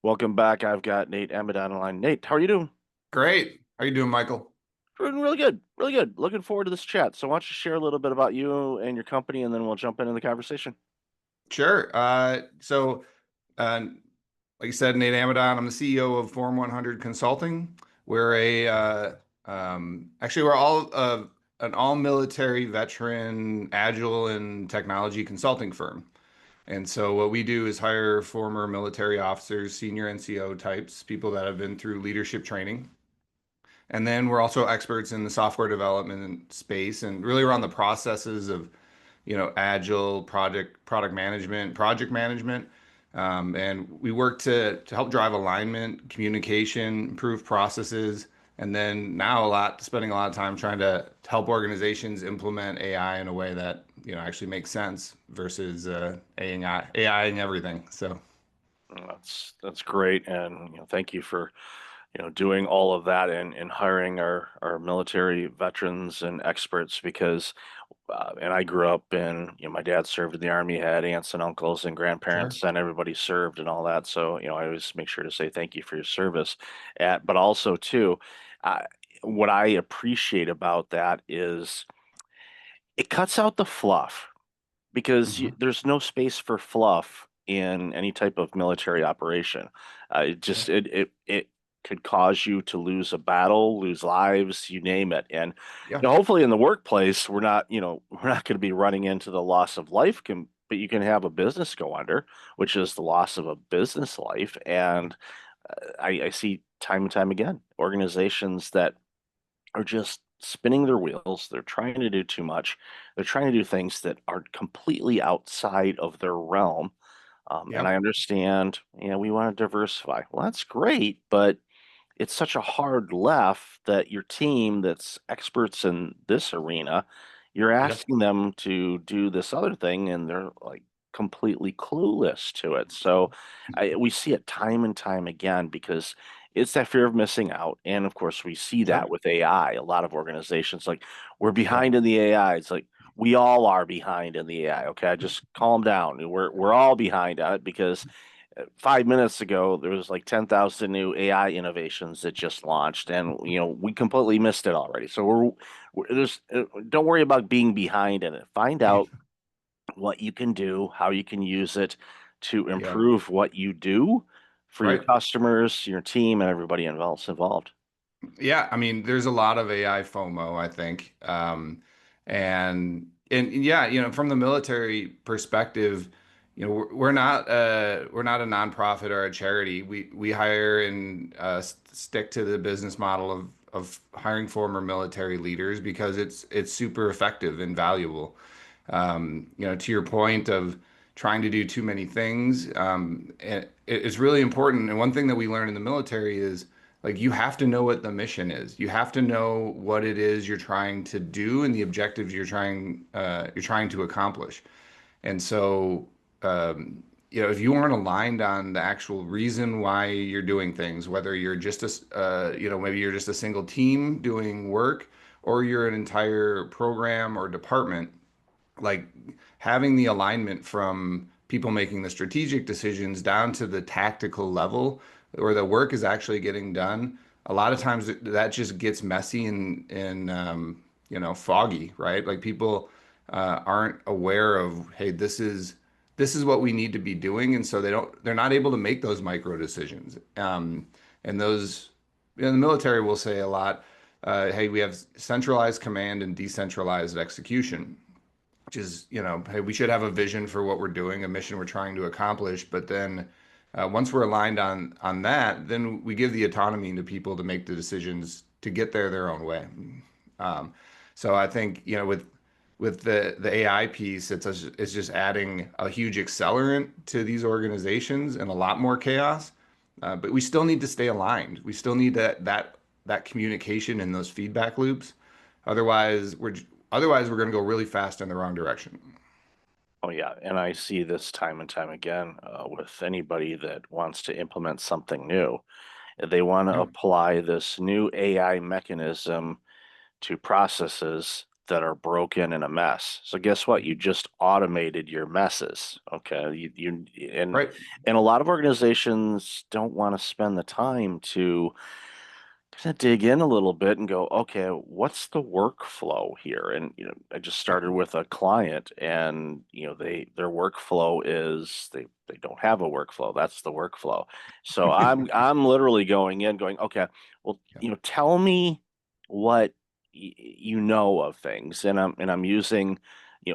Welcome back. I've got Nate Amadon online. Nate, how are you doing? Great. How you doing, Michael? Doing really good. Really good. Looking forward to this chat. So why don't you share a little bit about you and your company, and then we'll jump into the conversation. Sure. Uh, like you said, Nate Amadon, I'm the CEO of Form 100 Consulting. We're actually we're all an all military veteran agile and technology consulting firm. And so what we do is hire former military officers, senior NCO types, people that have been through leadership training. And then we're also experts in the software development space and really around the processes of agile product management, project management. And we work to help drive alignment, communication, improve processes, and then now spending a lot of time trying to help organizations implement AI in a way that actually makes sense versus AI and everything. So That's great, and thank you for doing all of that and hiring our military veterans and experts because and I grew up in my dad served in the army, had aunts and uncles and sure. grandparents, and everybody served and all that. So I always make sure to say thank you for your service. But also too, uh, what I appreciate about that is it cuts out the fluff because Hmm. there's no space for fluff in any type of military operation. It Yeah. just it could cause you to lose a battle, lose lives, you name it. And Yeah. hopefully in the workplace, we're not we're not going to be running into the loss of life. But you can have a business go under, which is the loss of a business life. And I see time and time again organizations that are just spinning their wheels. They're trying to do too much. They're trying to do things that are completely outside of their realm. And Yep. I understand, we want to diversify. Well, that's great, but it's such a hard left that your team that's experts in this arena, you're Yep. asking them to do this other thing, and they're like completely clueless to it. So we see it time and time again because it's that fear of missing out. And of course, we see that Yep. with AI. A lot of organizations like we're Yep. behind in the AI. It's like we all are behind in the AI. Okay, just calm down. We're all behind on it because 5 minutes ago, there was like 10,000 new AI innovations that just launched, and we completely missed it already. So don't worry about being behind in it. Find out what you can do, how you can use it to Yep. improve what you do for your Right. customers, your team, and everybody involved. Yeah, I mean, there's a lot of AI FOMO, I think. And yeah, from the military perspective, we're not a nonprofit or a charity. We hire and stick to the business model of hiring former military leaders because it's super effective and valuable. To your point of trying to do too many things, it's really important. And one thing that we learn in the military is like you have to know what the mission is. You have to know what it is you're trying to do and the objectives you're trying to accomplish. And so, if you aren't aligned on the actual reason why you're doing things, whether you're just maybe you're just a single team doing work, or you're an entire program or department, like having the alignment from people making the strategic decisions down to the tactical level where the work is actually getting done. A lot of times that just gets messy and foggy, right? Like people aren't aware of, hey, this is what we need to be doing, and so they're not able to make those micro decisions. And those in the military will say a lot, hey, we have centralized command and decentralized execution, which is, hey, we should have a vision for what we're doing, a mission we're trying to accomplish. But then once we're aligned on that, then we give the autonomy to people to make the decisions to get there their own way. Um, so I think, with the AI piece, it's just adding a huge accelerant to these organizations and a lot more chaos. But we still need to stay aligned. We still need that communication and those feedback loops. Otherwise, we're going to go really fast in the wrong direction. Oh yeah, and I see this time and time again with anybody that wants to implement something new. They want to Yeah. apply this new AI mechanism to processes that are broken and a mess. So guess what? You just automated your messes. Okay. And Right. and a lot of organizations don't want to spend the time to kind of dig in a little bit and go, okay, what's the workflow here? And I just Yep. started with a client, and their workflow is they don't have a workflow. That's the workflow. So I'm literally going in, going, okay, well, Yep. tell me what you know of things, and I'm using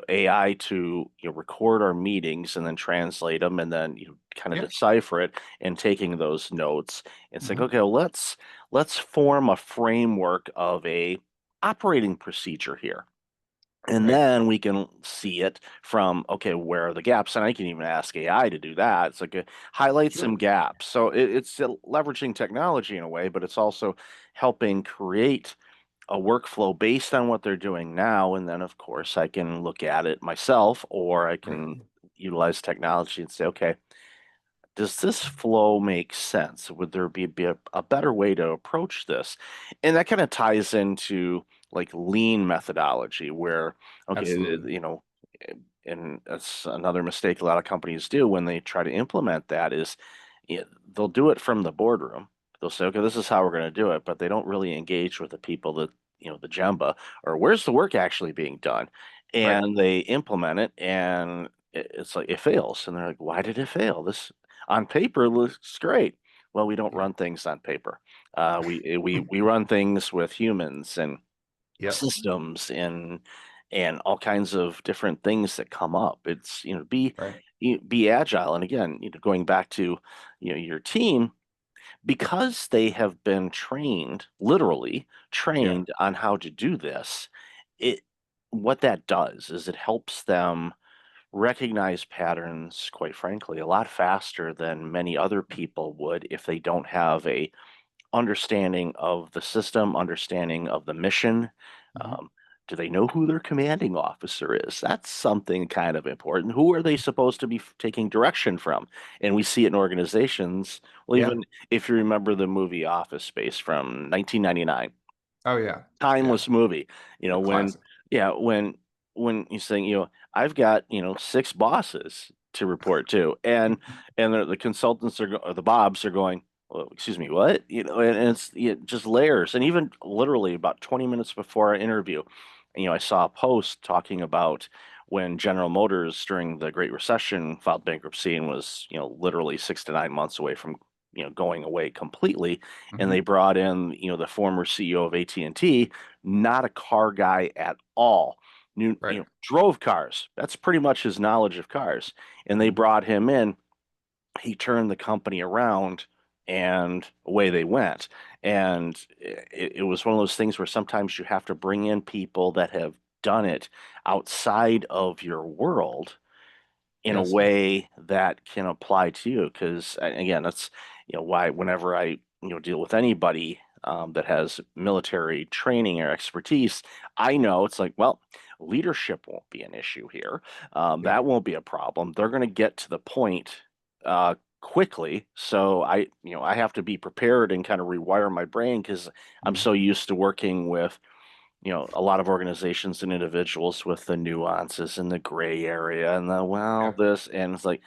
AI to record our meetings and then translate them and then kind of Yeah. decipher it and taking those notes. It's like, Hmm. okay, well, let's form a framework of a operating procedure here. And Right. then we can see it from, okay, where are the gaps? And I can even ask AI to do that. It's like highlight some Sure. gaps. So it's leveraging technology in a way, but it's also helping create a workflow based on what they're doing now. And then, of course, I can look at it myself, or I Right. can utilize technology and say, okay, does this flow make sense? Would there be a better way to approach this? And that kind of ties into like lean methodology, where, okay, Absolutely. and that's another mistake a lot of companies do when they try to implement that is they'll do it from the boardroom. They'll say, okay, this is how we're going to do it, but they don't really engage with the people that, the Gemba, or where's the work actually being done? Right. And they implement it, and it's like it fails. And they're like, why did it fail? This on paper looks great. Well, we don't Yeah. run things on paper. We run things with humans and Yep. systems and all kinds of different things that come up. It's Right. be agile. And again, going back to your team, because they have been trained, literally Yeah. trained on how to do this. It what that does is it helps them recognize patterns, quite frankly, a lot faster than many other people would if they don't have a understanding of the system, understanding of the mission. Hmm. Um, do they know who their commanding officer is? That's something kind of important. Who are they supposed to be taking direction from? And we see it in organizations. Well, Yeah. even if you remember the movie Office Space from 1999, Oh yeah. Yeah. timeless movie. A When classic. yeah, when you're saying, I've got, six bosses to report to, and the consultants or the Bobs are going, well, excuse me, what? And it's just layers. And even literally about 20 minutes before our interview, I saw a post talking about when General Motors during the Great Recession filed bankruptcy and was, literally 6 to 9 months away from, going away completely, and Hmm. they brought in the former CEO of AT&T, not a car guy at all, knew Right. drove cars. That's pretty much his knowledge of cars. And they Hmm. brought him in. He turned the company around, and away they went. And it was one of those things where sometimes you have to bring in people that have done it outside of your world in a Yes. way that can apply to you. Because again, that's why whenever I deal with anybody that has military training or expertise, I know it's like, well, leadership won't be an issue here. Yeah. That won't be a problem. They're going to get to the point quickly. So I have to be prepared and kind of rewire my brain because I'm Mhm. so used to working with a lot of organizations and individuals with the nuances and the gray area and the well, Yeah. this, and it's like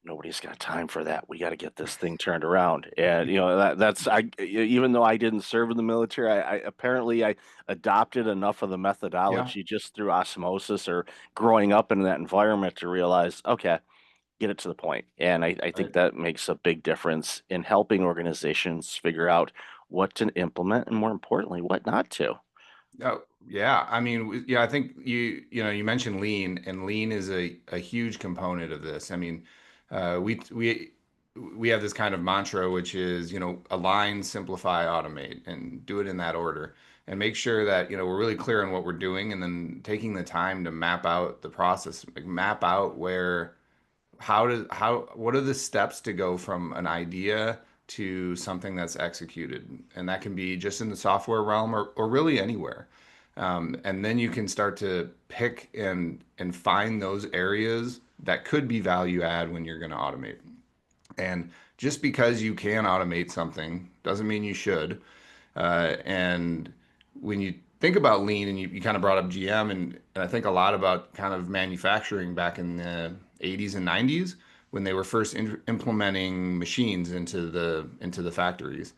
nobody's got time for that. We got to get this thing turned around. And that's even though I didn't serve in the military, I apparently I adopted enough of the Yeah. methodology just through osmosis or growing up in that environment to realize, okay, get it to the point. And I think Right. that makes a big difference in helping organizations figure out what to implement and more importantly, what not to. Oh, yeah. I mean, yeah, I think you mentioned lean, and lean is a huge component of this. I mean, we have this kind of mantra, which is, align, simplify, automate, and do it in that order, and make sure that, we're really clear on what we're doing, and then taking the time to map out the process, like map out what are the steps to go from an idea to something that's executed, and that can be just in the software realm or really anywhere. And then you can start to pick and find those areas that could be value add when you're going to automate. And just because you can automate something doesn't mean you should. And when you think about lean, and you kind of brought up GM, and I think a lot about kind of manufacturing back in the 80s and 90s when they were first implementing machines into the factories.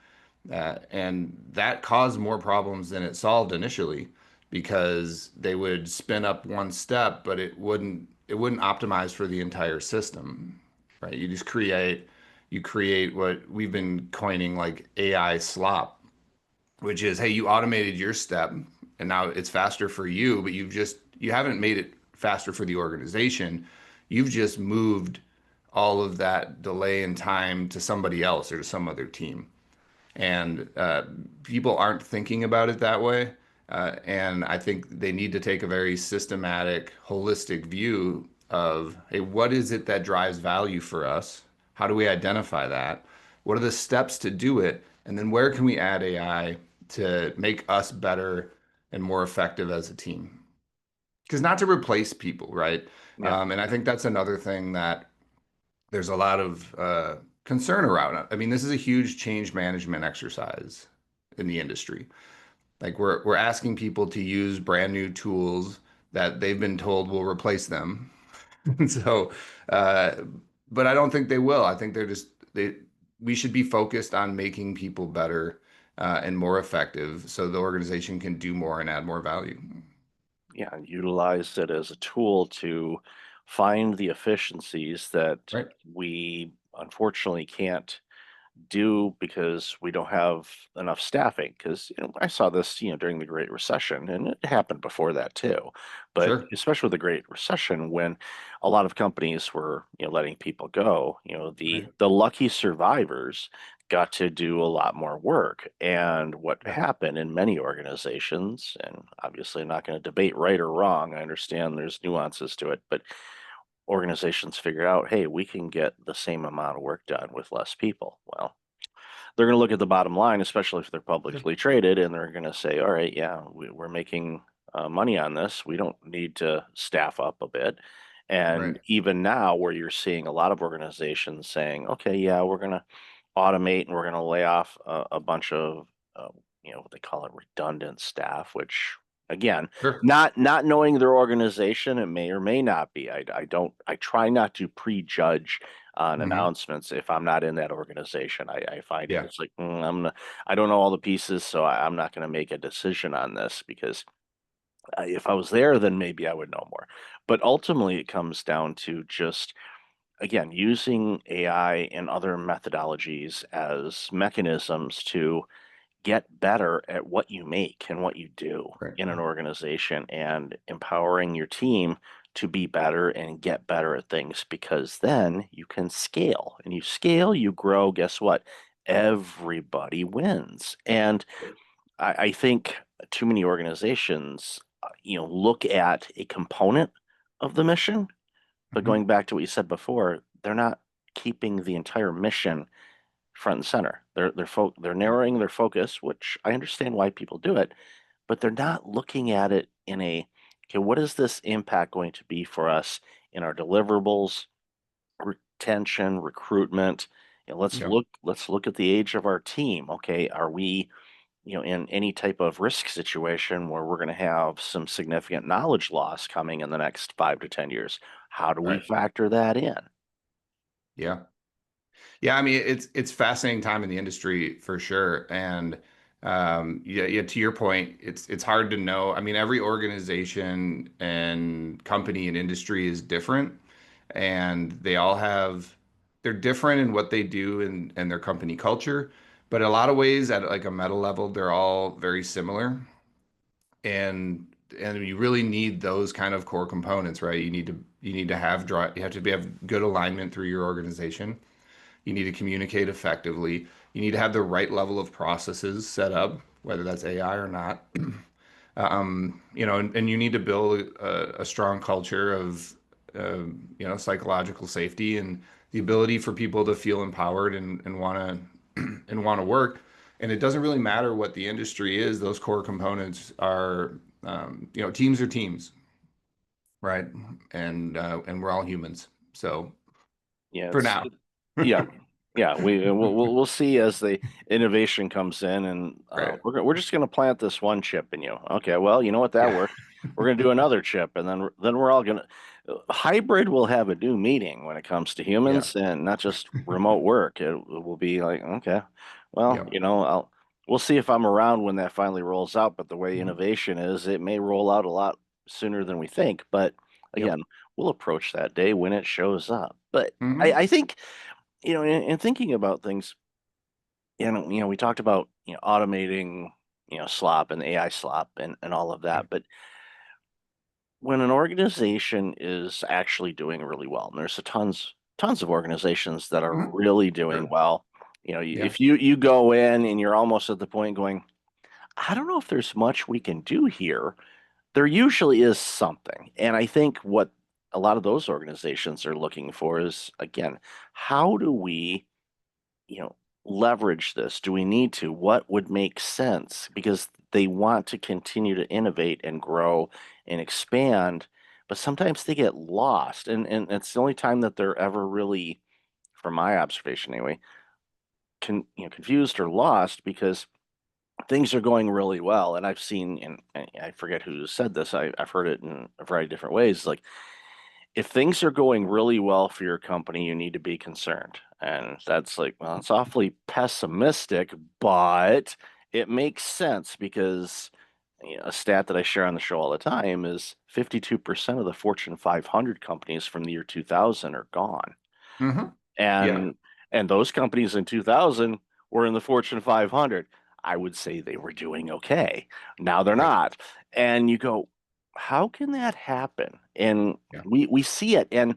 And that caused more problems than it solved initially because they would spin up one step, but it wouldn't optimize for the entire system, right? You create what we've been coining like AI slop, which is, hey, you automated your step and now it's faster for you, but you haven't made it faster for the organization. You've just moved all of that delay in time to somebody else or to some other team. And people aren't thinking about it that way. And I think they need to take a very systematic, holistic view of, hey, what is it that drives value for us? How do we identify that? What are the steps to do it? And then where can we add AI to make us better and more effective as a team? Because not to replace people, right? Yeah. And I think that's another thing that there's a lot of concern around. I mean, this is a huge change management exercise in the industry. Like we're asking people to use brand new tools that they've been told will replace them. So, uh, but I don't think they will. I think they we should be focused on making people better and more effective so the organization can do more and add more value. Yeah, utilize it as a tool to find the efficiencies that Right. we unfortunately can't do because we don't have enough staffing. Because I saw this, during the Great Recession, and it happened before that too. But Sure. especially with the Great Recession, when a lot of companies were, letting people go, the Right. the lucky survivors got to do a lot more work. And what Yeah. happened in many organizations, and obviously I'm not going to debate right or wrong. I understand there's nuances to it, but organizations figured out, hey, we can get the same amount of work done with less people. Well, they're going to look at the bottom line, especially if they're Sure. publicly traded, and they're going to say, all right, yeah, we're making money on this. We don't need to staff up a bit. And Right. even now, where you're seeing a lot of organizations saying, okay, yeah, we're going to automate and we're going to lay off a bunch of, uh, what they call it, redundant staff, which again, Sure. not knowing their organization, it may or may not be. I don't, I try not to prejudge on Hmm. announcements if I'm not in that organization. I find it, Yeah. it's like, I don't know all the pieces, so I'm not going to make a decision on this because if I was there, then maybe I would know more. But ultimately, it comes down to just, again, using AI and other methodologies as mechanisms to get better at what you make and what you do Right. in an organization and empowering your team to be better and get better at things because then you can scale and you scale, you grow. Guess what? Everybody wins. And I think too many organizations, look at a component of the mission, but Hmm. going back to what you said before, they're not keeping the entire mission front and center. They're Yeah. narrowing their focus, which I understand why people do it, but they're not looking at it in a, okay, what is this impact going to be for us in our deliverables, retention, recruitment? Yeah. Let's look at the age of our team. Okay, are we, in any type of risk situation where we're going to have some significant knowledge loss coming in the next 5 to 10 years? How do we Right. factor that in? Yeah. Yeah, I mean it's fascinating time in the industry for sure. And yeah, yeah, to your point, it's hard to know. I mean, every organization and company and industry is different, and they're different in what they do and their company culture. But in a lot of ways, at like a meta level, they're all very similar. And you really need those kind of core components, right? You need to have good alignment through your organization. You need to communicate effectively. You need to have the right level of processes set up, whether that's AI or not. And you need to build a strong culture of, psychological safety and the ability for people to feel empowered and want to and want to work. And it doesn't really matter what the industry is; those core components are, teams are teams, right? And we're all humans. So Yeah, for now, yeah. Yeah, we'll see as the innovation comes in, and Right. we're just going to plant this one chip in you. Okay, well, you know what, that Yeah. worked. We're going to do another chip, and then we're all going to hybrid will have a new meaning when it comes to Yeah. humans and not just remote work. It will be like, okay, well, Yeah. we'll see if I'm around when that finally rolls out. But the way Mhm. innovation is, it may roll out a lot sooner than we think. But Yep. again, we'll approach that day when it shows up. But Hmm. I think in thinking about things, we talked about, automating, slop and AI slop and all of Yeah. that. But when an organization is actually doing really well, and there's tons of organizations that are Hmm. really doing Sure. well, Yeah. if you go in and you're almost at the point going, I don't know if there's much we can do here. There usually is something. And I think what a lot of those organizations are looking for is, again, how do we you know, leverage this? Do we need to? What would make sense? Because they want to continue to innovate and grow and expand, but sometimes they get lost. And it's the only time that they're ever really, from my observation anyway, confused or lost because things are going really well. And I've seen, and I forget who said this, I've heard it in a variety of different ways. Like, if things are going really well for your company, you need to be concerned. And that's like, well, it's awfully pessimistic, but it makes sense because a stat that I share on the show all the time is 52% of the Fortune 500 companies from the year 2000 are gone. Hmm. Yeah. And those companies in 2000 were in the Fortune 500. I would say they were doing okay. Now they're Right. not. And you go, how can that happen? And Yeah. we see it, and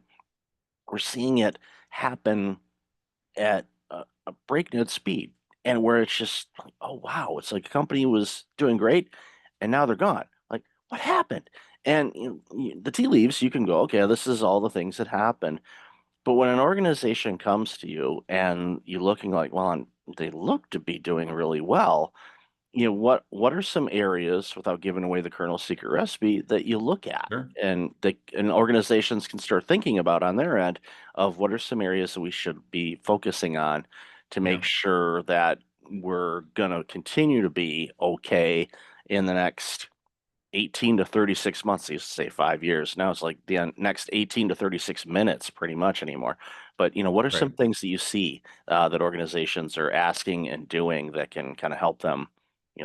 we're seeing it happen at a breakneck speed, and where it's just like, oh wow, it's like a company was doing great, and now they're gone. Like, what happened? And the tea leaves, you can go, okay, this is all the things that happen. But when an organization comes to you and you're looking like, well, they look to be doing really well, what are some areas, without giving away the Colonel's secret recipe, that you look at Sure. and organizations can start thinking about on their end of what are some areas that we should be focusing on to Yeah. make sure that we're going to continue to be okay in the next 18 to 36 months. They used to say 5 years. Now it's like the next 18 to 36 minutes pretty much anymore. But what are Right. some things that you see that organizations are asking and doing that can kind of help them,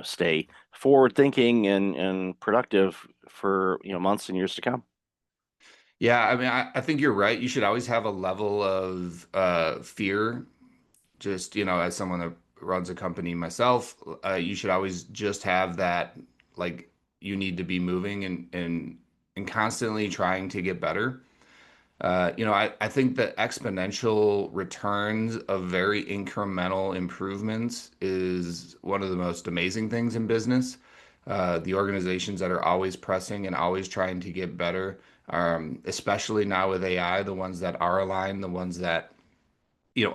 stay forward thinking and productive for, months and years to come? Yeah. I mean, I think you're right. You should always have a level of fear. Just, as someone that runs a company myself, you should always just have that, like, you need to be moving and constantly trying to get better. I think that exponential returns of very incremental improvements is one of the most amazing things in business. The organizations that are always pressing and always trying to get better, especially now with AI, the ones that are aligned, the ones that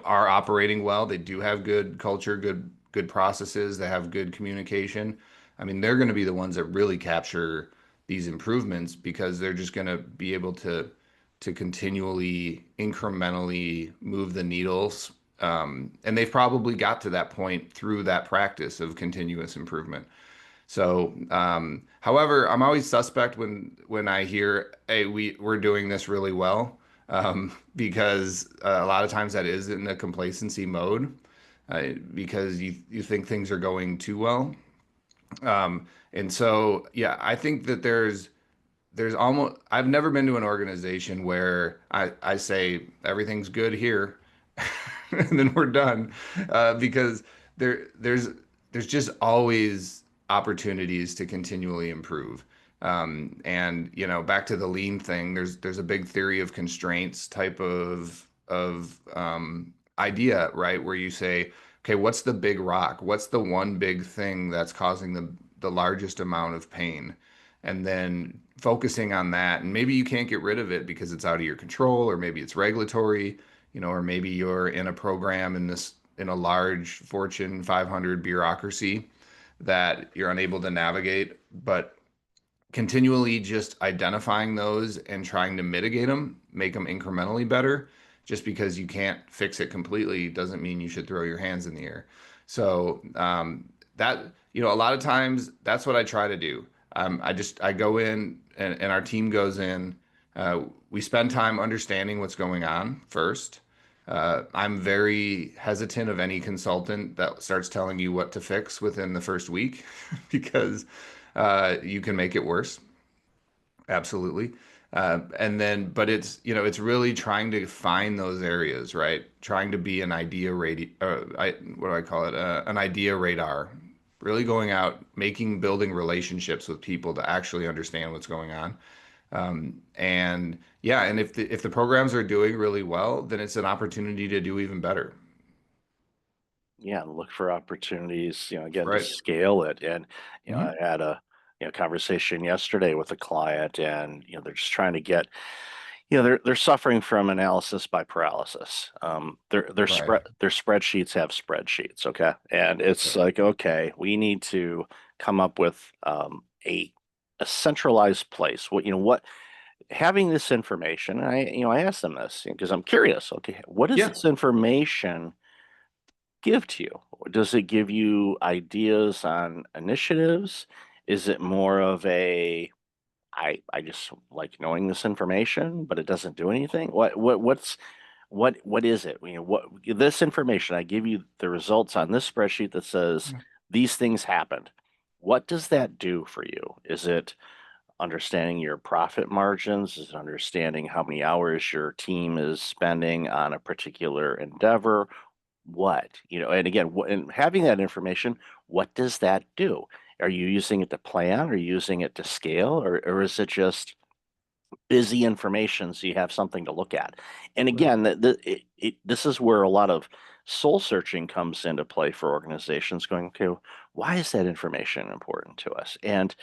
are operating well. They do have good culture, good processes. They have good communication. I mean, they're going to be the ones that really capture these improvements because they're just going to be able to continually, incrementally move the needles. And they've probably got to that point through that practice of continuous improvement. So, however, I'm always suspect when I hear, "Hey, we're doing this really well," because a lot of times that is in a complacency mode, because you think things are going too well. And so, yeah, I think that there's almost I've never been to an organization where I say everything's good here and then we're done, because there's just always opportunities to continually improve. And back to the lean thing, there's a big theory of constraints type of idea, right? Where you say, okay, what's the big rock? What's the one big thing that's causing the largest amount of pain? And then focusing on that, and maybe you can't get rid of it because it's out of your control, or maybe it's regulatory, or maybe you're in a program in a large Fortune 500 bureaucracy that you're unable to navigate, but continually just identifying those and trying to mitigate them, make them incrementally better, just because you can't fix it completely doesn't mean you should throw your hands in the air. So that, a lot of times that's what I try to do. I go in and our team goes in. We spend time understanding what's going on first. I'm very hesitant of any consultant that starts telling you what to fix within the first week because you can make it worse. Absolutely. And then, but it's really trying to find those areas, right? Trying to be an idea what do I call it? An idea radar. Really going out, building relationships with people to actually understand what's going on. And yeah, and if the programs are doing really well, then it's an opportunity to do even better. Yeah, look for opportunities, again, to Right. scale it. And, I Hmm. had a, conversation yesterday with a client and, they're just trying to get, they're suffering from analysis by paralysis. Right. Their spreadsheets have spreadsheets, okay? And it's Right. like, okay, we need to come up with a centralized place. Having this information, and I asked them this because I'm curious, okay, what does Yeah. this information give to you? Does it give you ideas on initiatives? Is it more of I just like knowing this information, but it doesn't do anything? What is it? What this information, I give you the results on this spreadsheet that says Yeah. these things happened. What does that do for you? Is it understanding your profit margins? Is it understanding how many hours your team is spending on a particular endeavor? And again, and having that information, what does that do? Are you using it to plan? Are you using it to scale? Or is it just busy information so you have something to look at? And Right. again, this is where a lot of soul searching comes into play for organizations going, okay, why is that information important to us? And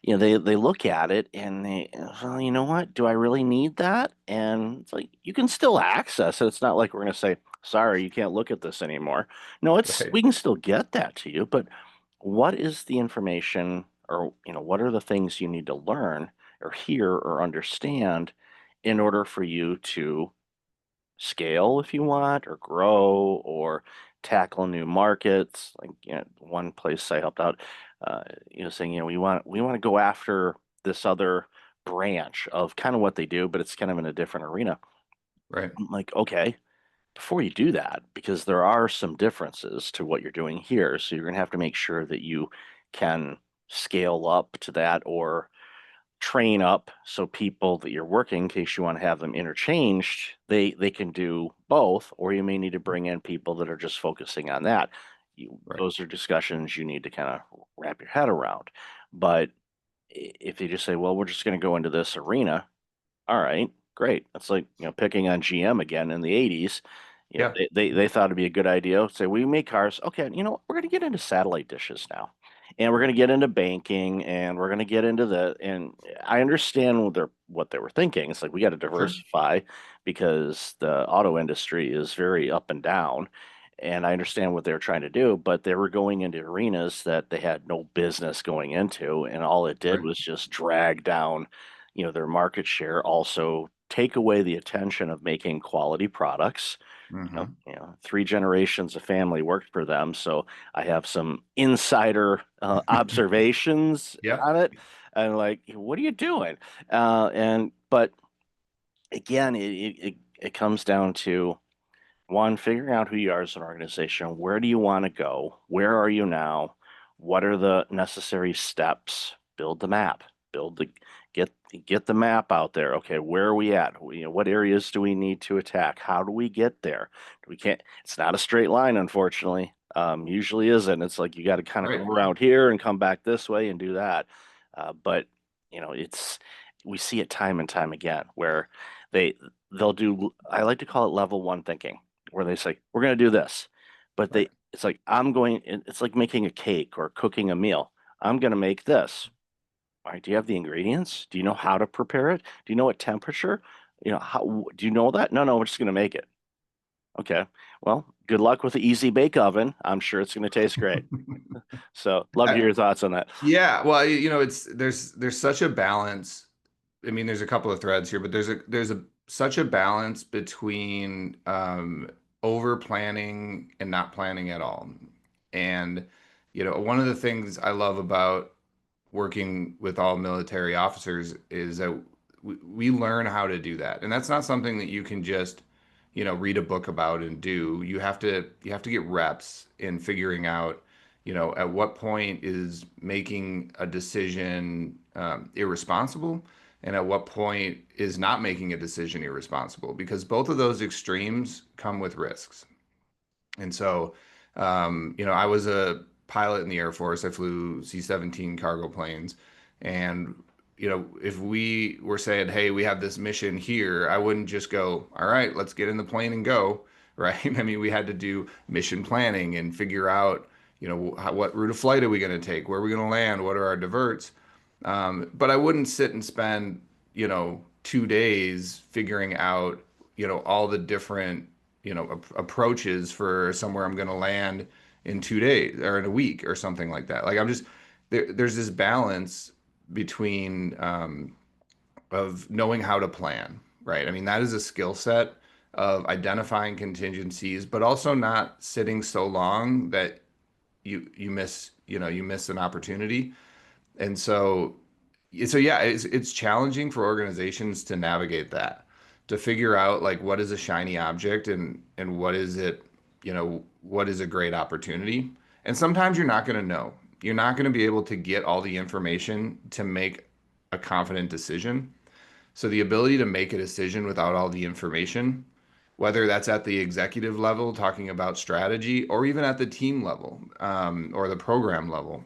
they look at it and well, you know what? Do I really need that? And it's like you can still access it. It's not like we're going to say, sorry, you can't look at this anymore. No, it's Right. we can still get that to you, but what is the information or what are the things you need to learn or hear or understand in order for you to scale if you want or grow or tackle new markets like one place I helped out saying we want to go after this other branch of kind of what they do but it's kind of in a different arena. Right. I'm like, okay, before you do that, because there are some differences to what you're doing here, so you're going to have to make sure that you can scale up to that or train up so people that you're working, in case you want to have them interchanged, they can do both, or you may need to bring in people that are just focusing on that. Right. Those are discussions you need to kind of wrap your head around. But if they just say, well, we're just going to go into this arena, all right, great. That's like, picking on GM again in the 80s. Yeah. They thought it'd be a good idea. Say, we make cars. Okay, we're going to get into satellite dishes now. And we're going to get into banking and we're going to get into and I understand what they were thinking. It's like we got to Sure. diversify because the auto industry is very up and down. And I understand what they were trying to do, but they were going into arenas that they had no business going into. And all it did Right. was just drag down their market share, also take away the attention of making quality products. Hmm. Three generations of family worked for them, so I have some insider observations Yeah. on it. And like, what are you doing? And but again, it comes down to one, figuring out who you are as an organization. Where do you want to go? Where are you now? What are the necessary steps? Build the map. Build the get get the map out there. Okay, where are we at? What areas do we need to attack? How do we get there? We can't. It's not a straight line, unfortunately. Usually isn't. It's like you got to kind of go Right. around here and come back this way and do that. But it's we see it time and time again where they they'll do. I like to call it level one thinking where they say, we're going to do this. But Right. it's like, it's like making a cake or cooking a meal. I'm going to make this. All right. Do you have the ingredients? Do you know how to prepare it? Do you know what temperature? How do you know that? No, no, we're just going to make it. Okay. Well, good luck with the easy bake oven. I'm sure it's going to taste great. So, love to Uh, hear your thoughts on that. yeah. Well, it's there's such a balance. I mean, there's a couple of threads here, but there's a such a balance between over planning and not planning at all. And, one of the things I love about working with all military officers is that we learn how to do that. And that's not something that you can just, read a book about and do. You have to get reps in figuring out, at what point is making a decision irresponsible and at what point is not making a decision irresponsible, because both of those extremes come with risks. And so, I was a pilot in the Air Force. I flew C-17 cargo planes. And, if we were saying, hey, we have this mission here, I wouldn't just go, all right, let's get in the plane and go, right? I mean, we had to do mission planning and figure out, what route of flight are we going to take? Where are we going to land? What are our diverts? But I wouldn't sit and spend, 2 days figuring out, all the different, approaches for somewhere I'm going to land in 2 days or in a week or something like that. Like I'm just there's this balance between of knowing how to plan, right? I mean, that is a skill set of identifying contingencies, but also not sitting so long that you miss an opportunity. And so yeah, it's challenging for organizations to navigate that, to figure out like what is a shiny object and what is it, what is a great opportunity. And sometimes you're not going to know. You're not going to be able to get all the information to make a confident decision. So the ability to make a decision without all the information, whether that's at the executive level talking about strategy or even at the team level, or the program level.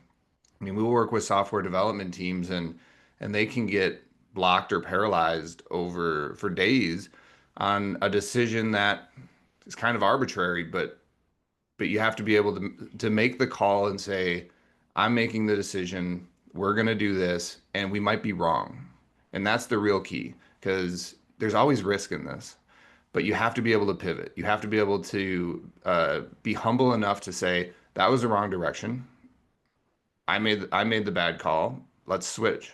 I mean, we work with software development teams and they can get blocked or paralyzed over for days on a decision that is kind of arbitrary, but you have to be able to make the call and say, I'm making the decision, we're going to do this, and we might be wrong. And that's the real key because there's always risk in this, but you have to be able to pivot. You have to be able to be humble enough to say, that was the wrong direction. I made the bad call. Let's switch.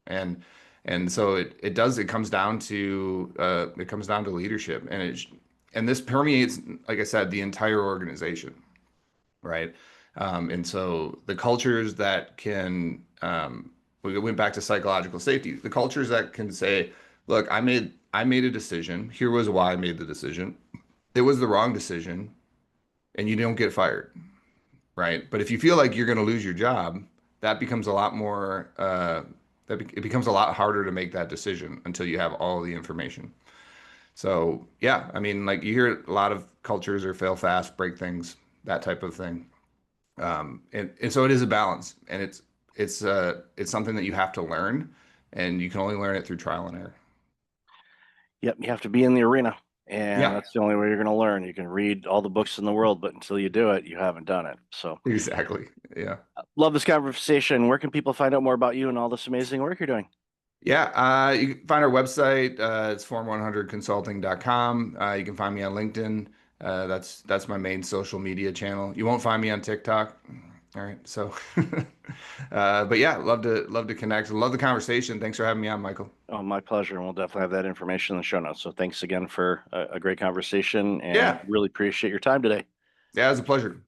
And and so it comes down to leadership, and this permeates, like I said, the entire organization, right? And so the cultures that can we went back to psychological safety. The cultures that can say, look, I made a decision. Here was why I made the decision. It was the wrong decision, and you don't get fired, right? But if you feel like you're going to lose your job, that becomes a lot more, it becomes a lot harder to make that decision until you have all the information. So yeah, I mean, like you hear a lot of cultures are fail fast, break things, that type of thing. And so it is a balance, and it's something that you have to learn, and you can only learn it through trial and error. Yep, you have to be in the arena, and Yeah, that's the only way you're going to learn. You can read all the books in the world, but until you do it, you haven't done it. So, exactly. Yeah. love this conversation. Where can people find out more about you and all this amazing work you're doing? Yeah, you can find our website. It's form100consulting.com. You can find me on LinkedIn. That's my main social media channel. You won't find me on TikTok. All right. So, but yeah, love to connect. Love the conversation. Thanks for having me on, Michael. Oh, my pleasure. And we'll definitely have that information in the show notes. So, thanks again for a great conversation and Yeah. really appreciate your time today. Yeah, it was a pleasure.